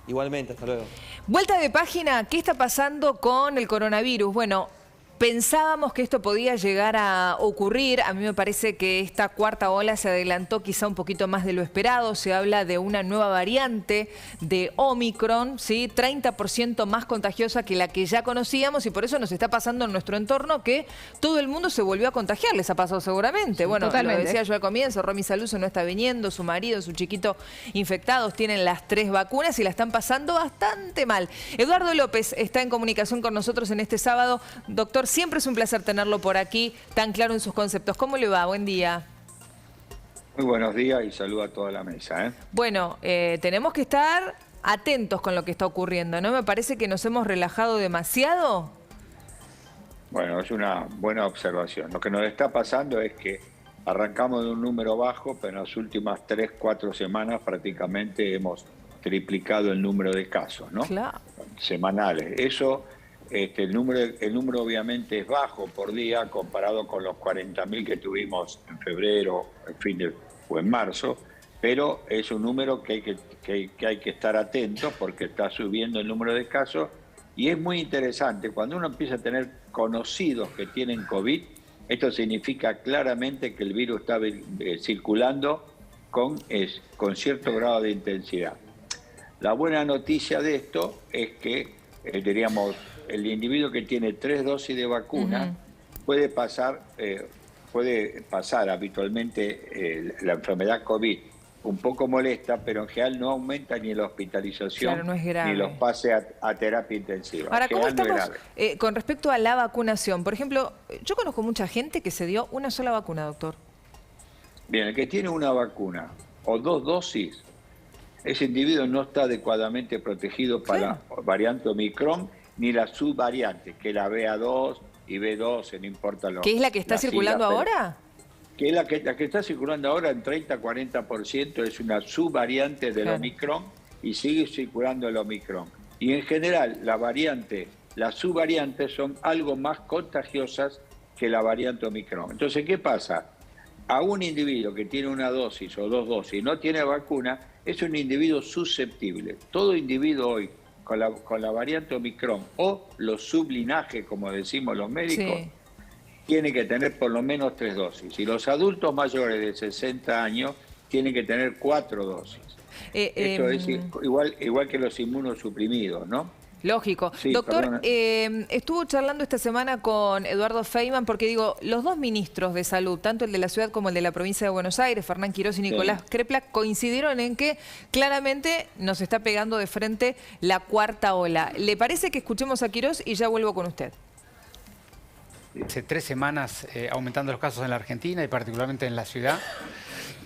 Igualmente, hasta luego. Vuelta de página, ¿qué está pasando con el coronavirus? Bueno, pensábamos que esto podía llegar a ocurrir. A mí me parece que esta cuarta ola se adelantó quizá un poquito más de lo esperado. Se habla de una nueva variante de Omicron, ¿sí? 30% más contagiosa que la que ya conocíamos, y por eso nos está pasando en nuestro entorno que todo el mundo se volvió a contagiar. Les ha pasado seguramente. Sí, bueno, totalmente. Lo decía yo al comienzo, Romy Saluso no está viniendo, su marido, su chiquito infectados, tienen las 3 vacunas y la están pasando bastante mal. Eduardo López está en comunicación con nosotros en este sábado. Doctor, siempre es un placer tenerlo por aquí, tan claro en sus conceptos. ¿Cómo le va? Buen día. Muy buenos días y saludo a toda la mesa. Bueno, tenemos que estar atentos con lo que está ocurriendo, ¿no? Me parece que nos hemos relajado demasiado. Bueno, es una buena observación. Lo que nos está pasando es que arrancamos de un número bajo, pero en las últimas 3, 4 semanas prácticamente hemos triplicado el número de casos, ¿no? Claro. Semanales. Eso... el número obviamente es bajo por día comparado con los 40.000 que tuvimos en febrero, o en marzo, pero es un número que hay que estar atentos porque está subiendo el número de casos y es muy interesante. Cuando uno empieza a tener conocidos que tienen COVID, esto significa claramente que el virus está circulando con cierto grado de intensidad. La buena noticia de esto es que, diríamos, el individuo que tiene 3 dosis de vacuna puede pasar habitualmente la enfermedad COVID un poco molesta, pero en general no aumenta ni la hospitalización, claro, no es grave, ni los pases a terapia intensiva. Ahora, ¿cómo estamos con respecto a la vacunación? Por ejemplo, yo conozco mucha gente que se dio una sola vacuna, doctor. Bien, el que tiene una vacuna o 2 dosis, ese individuo no está adecuadamente protegido para la variante Omicron ni la subvariante, que es la BA2 y B12, no importa lo ¿Qué es la que está circulando ahora? Que es la que está circulando ahora en 30-40%, es una subvariante del Omicron y sigue circulando el Omicron. Y en general, las subvariantes son algo más contagiosas que la variante Omicron. Entonces, ¿qué pasa? A un individuo que tiene una dosis o 2 dosis y no tiene vacuna, es un individuo susceptible. Todo individuo hoy con la variante Omicron o los sublinajes, como decimos los médicos, tiene que tener por lo menos 3 dosis. Y los adultos mayores de 60 años tienen que tener 4 dosis. Esto es igual que los inmunosuprimidos, ¿no? Lógico. Sí, doctor, estuvo charlando esta semana con Eduardo Feynman porque digo, los dos ministros de salud, tanto el de la ciudad como el de la provincia de Buenos Aires, Fernán Quirós y Nicolás Kreplak, coincidieron en que claramente nos está pegando de frente la cuarta ola. ¿Le parece que escuchemos a Quirós y ya vuelvo con usted? Hace 3 semanas aumentando los casos en la Argentina y particularmente en la ciudad.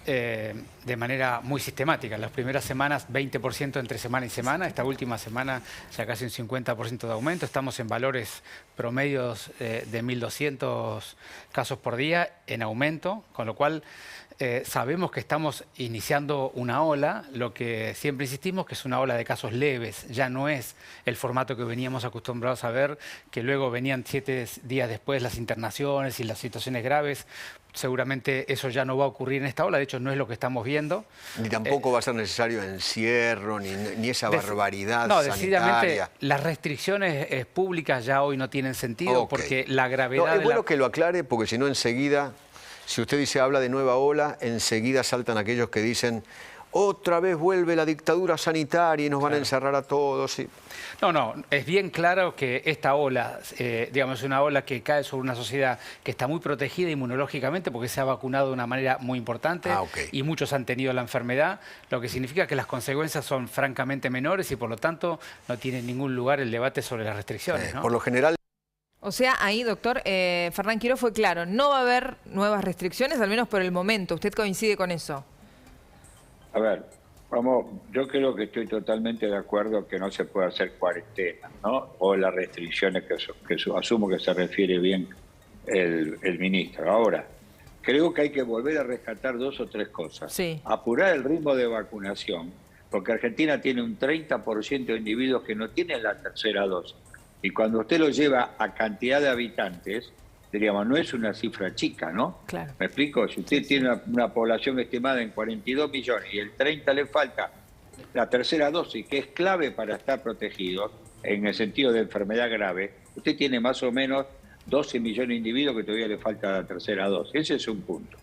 De manera muy sistemática. Las primeras semanas 20% entre semana y semana, esta última semana ya casi un 50% de aumento, estamos en valores promedios de 1.200 casos por día en aumento, con lo cual sabemos que estamos iniciando una ola, lo que siempre insistimos que es una ola de casos leves, ya no es el formato que veníamos acostumbrados a ver, que luego venían 7 días después las internaciones y las situaciones graves. Seguramente eso ya no va a ocurrir en esta ola, de hecho no es lo que estamos viendo. Ni tampoco va a ser necesario encierro, ni esa barbaridad no, sanitaria. Decididamente las restricciones públicas ya hoy no tienen sentido porque la gravedad... No, es bueno que lo aclare porque si no enseguida, si usted dice habla de nueva ola, enseguida saltan aquellos que dicen otra vez vuelve la dictadura sanitaria y nos van a encerrar a todos. Y... No, es bien claro que esta ola, digamos, es una ola que cae sobre una sociedad que está muy protegida inmunológicamente porque se ha vacunado de una manera muy importante y muchos han tenido la enfermedad, lo que significa que las consecuencias son francamente menores y por lo tanto no tiene ningún lugar el debate sobre las restricciones, ¿no? Por lo general... O sea, ahí, doctor, Fernán Quirós fue claro, no va a haber nuevas restricciones, al menos por el momento. ¿Usted coincide con eso? A ver, yo creo que estoy totalmente de acuerdo que no se puede hacer cuarentena, ¿no? O las restricciones que asumo que se refiere bien el ministro. Ahora, creo que hay que volver a rescatar 2 o 3 cosas. Sí. Apurar el ritmo de vacunación, porque Argentina tiene un 30% de individuos que no tienen la tercera dosis. Y cuando usted lo lleva a cantidad de habitantes, diríamos, no es una cifra chica, ¿no? Claro. ¿Me explico? Si usted tiene una población estimada en 42 millones y el 30 le falta la tercera dosis, que es clave para estar protegido en el sentido de enfermedad grave, usted tiene más o menos 12 millones de individuos que todavía le falta la tercera dosis. Ese es un punto.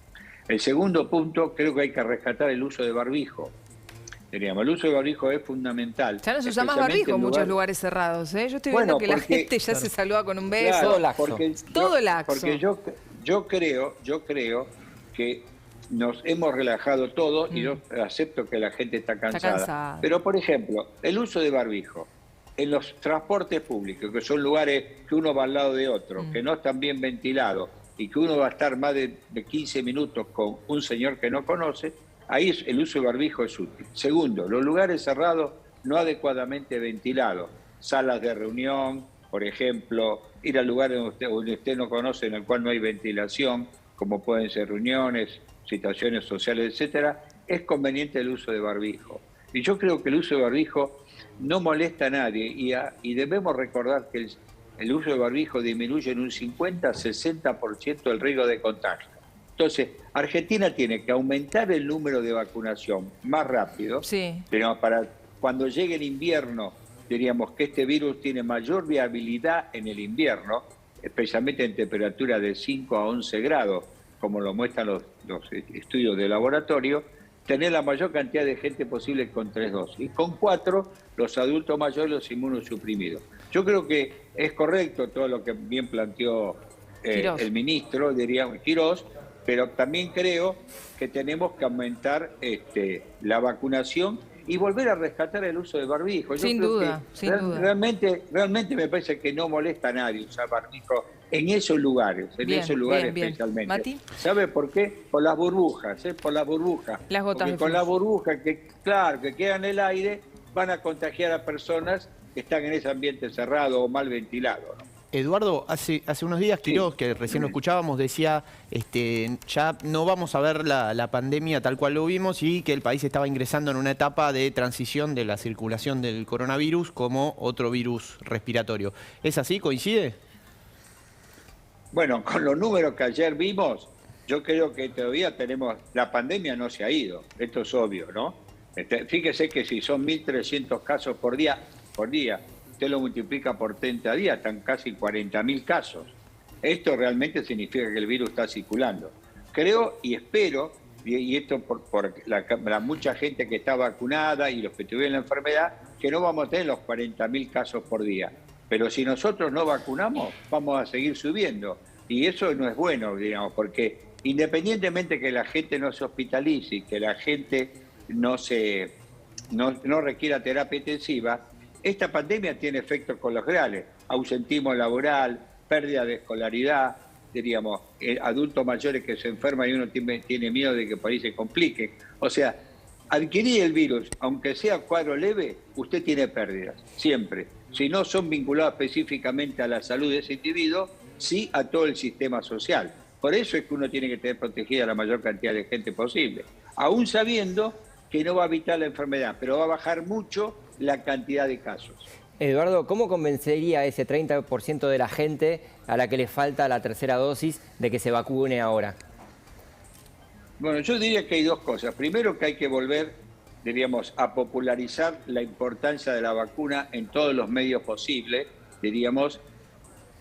El segundo punto, creo que hay que rescatar el uso de barbijo. Diríamos, el uso de barbijo es fundamental. Ya no se usa más barbijo en muchos lugares cerrados, ¿eh? Yo estoy viendo que la gente ya se saluda con un beso. Claro, todo laxo. Todo laxo. Porque yo creo que nos hemos relajado todos y yo acepto que la gente está cansada. Pero, por ejemplo, el uso de barbijo en los transportes públicos, que son lugares que uno va al lado de otro, que no están bien ventilados y que uno va a estar más de 15 minutos con un señor que no conoce, ahí el uso de barbijo es útil. Segundo, los lugares cerrados no adecuadamente ventilados, salas de reunión, por ejemplo, ir a lugares donde usted no conoce, en el cual no hay ventilación, como pueden ser reuniones, situaciones sociales, etcétera, es conveniente el uso de barbijo. Y yo creo que el uso de barbijo no molesta a nadie y debemos recordar que el uso de barbijo disminuye en un 50-60% el riesgo de contagio. Entonces, Argentina tiene que aumentar el número de vacunación más rápido, pero para cuando llegue el invierno, diríamos que este virus tiene mayor viabilidad en el invierno, especialmente en temperatura de 5 a 11 grados, como lo muestran los estudios de laboratorio, tener la mayor cantidad de gente posible con 3 dosis. Y con 4, los adultos mayores, los inmunosuprimidos. Yo creo que es correcto todo lo que bien planteó el ministro, diríamos, Quirós, pero también creo que tenemos que aumentar la vacunación y volver a rescatar el uso de barbijo. Sin duda. Realmente me parece que no molesta a nadie usar barbijo en esos lugares, especialmente. ¿Mati? ¿Sabe por qué? Por las burbujas, por las burbujas. Las gotas porque con las burbujas que quedan en el aire, van a contagiar a personas que están en ese ambiente cerrado o mal ventilado, ¿no? Eduardo, hace unos días Quirós, que recién lo escuchábamos, decía ya no vamos a ver la pandemia tal cual lo vimos y que el país estaba ingresando en una etapa de transición de la circulación del coronavirus como otro virus respiratorio. ¿Es así? ¿Coincide? Bueno, con los números que ayer vimos, yo creo que todavía la pandemia no se ha ido, esto es obvio, ¿no? Fíjese que si son 1.300 casos por día, usted lo multiplica por 30 días, están casi 40.000 casos. Esto realmente significa que el virus está circulando. Creo y espero, y esto por la mucha gente que está vacunada y los que tuvieron la enfermedad, que no vamos a tener los 40.000 casos por día. Pero si nosotros no vacunamos, vamos a seguir subiendo. Y eso no es bueno, digamos, porque independientemente que la gente no se hospitalice y que la gente no requiera terapia intensiva, esta pandemia tiene efectos colaterales, ausentismo laboral, pérdida de escolaridad, diríamos, adultos mayores que se enferman y uno tiene miedo de que por ahí se complique. O sea, adquirir el virus, aunque sea cuadro leve, usted tiene pérdidas, siempre. Si no son vinculados específicamente a la salud de ese individuo, sí a todo el sistema social. Por eso es que uno tiene que tener protegida la mayor cantidad de gente posible, aún sabiendo que no va a evitar la enfermedad, pero va a bajar mucho la cantidad de casos. Eduardo, ¿cómo convencería a ese 30% de la gente a la que le falta la tercera dosis de que se vacune ahora? Bueno, yo diría que hay dos cosas. Primero, que hay que volver, diríamos, a popularizar la importancia de la vacuna en todos los medios posibles, diríamos,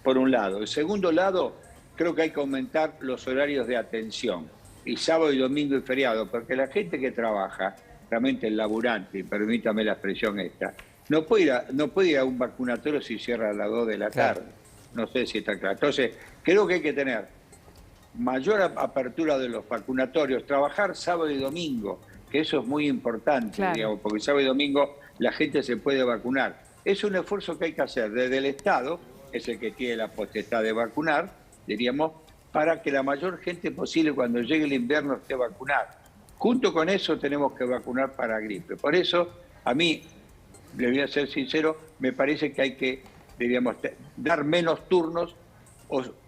por un lado. En segundo lado, creo que hay que aumentar los horarios de atención, y sábado y domingo y feriado, porque la gente que trabaja, realmente el laburante, y permítame la expresión esta, no puede ir a un vacunatorio si cierra a las 2 de la tarde. No sé si está claro. Entonces, creo que hay que tener mayor apertura de los vacunatorios, trabajar sábado y domingo, que eso es muy importante, digamos, porque sábado y domingo la gente se puede vacunar. Es un esfuerzo que hay que hacer desde el Estado, es el que tiene la potestad de vacunar, diríamos, para que la mayor gente posible cuando llegue el invierno esté vacunada. Junto con eso tenemos que vacunar para gripe. Por eso, a mí, le voy a ser sincero, me parece que hay que, diríamos, dar menos turnos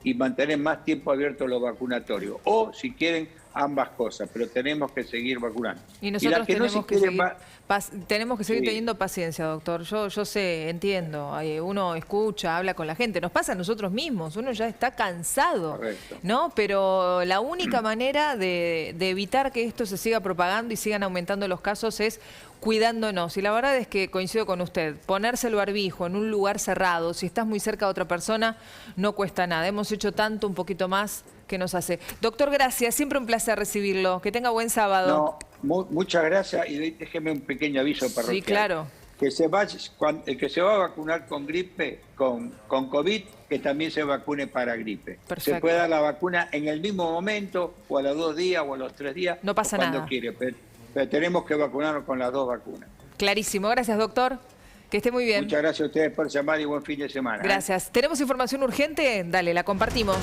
y mantener más tiempo abiertos los vacunatorios. O, si quieren, ambas cosas, pero tenemos que seguir vacunando. Y nosotros la que tenemos, no se que quiere seguir, tenemos que seguir Sí. teniendo paciencia, doctor. Yo sé, entiendo. Uno escucha, habla con la gente. Nos pasa a nosotros mismos. Uno ya está cansado, Correcto. ¿no? Pero la única manera de evitar que esto se siga propagando y sigan aumentando los casos es cuidándonos. Y la verdad es que coincido con usted. Ponerse el barbijo en un lugar cerrado, si estás muy cerca de otra persona, no cuesta nada. Hemos hecho tanto, un poquito más, que nos hace. Doctor, gracias. Siempre un placer recibirlo. Que tenga buen sábado. No, muchas gracias y déjeme un pequeño aviso parroquial. Sí, claro. Que el que se va a vacunar con gripe, con COVID, que también se vacune para gripe. Perfecto. Se puede dar la vacuna en el mismo momento, o a los 2 días, o a los 3 días, No pasa o cuando nada. quiere. Pero tenemos que vacunarnos con las 2 vacunas. Clarísimo. Gracias, doctor. Que esté muy bien. Muchas gracias a ustedes por llamar y buen fin de semana. Gracias. ¿Tenemos información urgente? Dale, la compartimos.